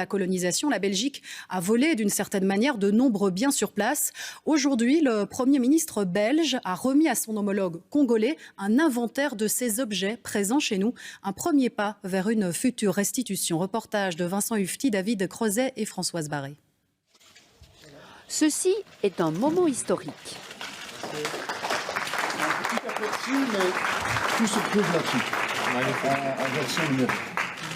La colonisation, la Belgique a volé d'une certaine manière de nombreux biens sur place. Aujourd'hui, le Premier ministre belge a remis à son homologue congolais un inventaire de ces objets présents chez nous. Un premier pas vers une future restitution. Reportage de Vincent Hufti, David Crozet et Françoise Barré. Ceci est un moment historique. Un petit aperçu, mais tout se trouve là-dessus, en version numérique.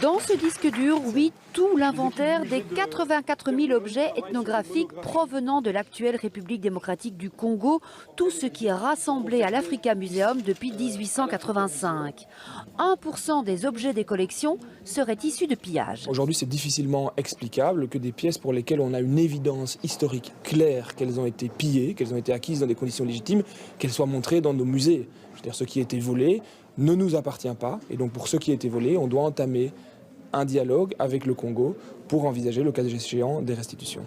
Dans ce disque dur, oui, tout l'inventaire des 84 000 objets ethnographiques provenant de l'actuelle République démocratique du Congo, tout ce qui est rassemblé à l'Africa Museum depuis 1885. 1% des objets des collections seraient issus de pillages. Aujourd'hui, c'est difficilement explicable que des pièces pour lesquelles on a une évidence historique claire qu'elles ont été pillées, qu'elles ont été acquises dans des conditions légitimes, qu'elles soient montrées dans nos musées. C'est-à-dire ce qui a été volé ne nous appartient pas, et donc pour ce qui a été volé, on doit entamer un dialogue avec le Congo pour envisager le cas échéant des restitutions.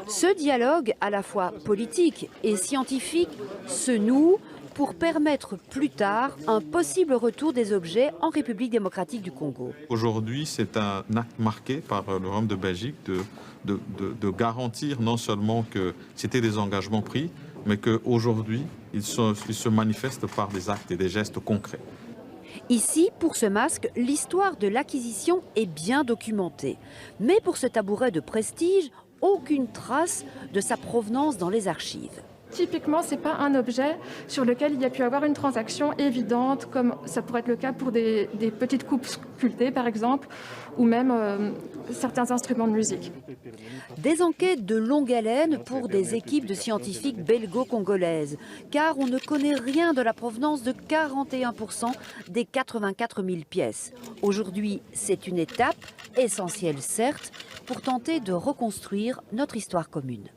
Ce dialogue, à la fois politique et scientifique, se noue pour permettre plus tard un possible retour des objets en République démocratique du Congo. Aujourd'hui, c'est un acte marqué par le Royaume de Belgique de garantir non seulement que c'était des engagements pris, mais qu'aujourd'hui, ils se manifestent par des actes et des gestes concrets. Ici, pour ce masque, l'histoire de l'acquisition est bien documentée. Mais pour ce tabouret de prestige, aucune trace de sa provenance dans les archives. Typiquement, ce n'est pas un objet sur lequel il y a pu avoir une transaction évidente, comme ça pourrait être le cas pour des petites coupes sculptées, par exemple, ou même certains instruments de musique. Des enquêtes de longue haleine pour des équipes de scientifiques belgo-congolaises, car on ne connaît rien de la provenance de 41% des 84 000 pièces. Aujourd'hui, c'est une étape, essentielle certes, pour tenter de reconstruire notre histoire commune.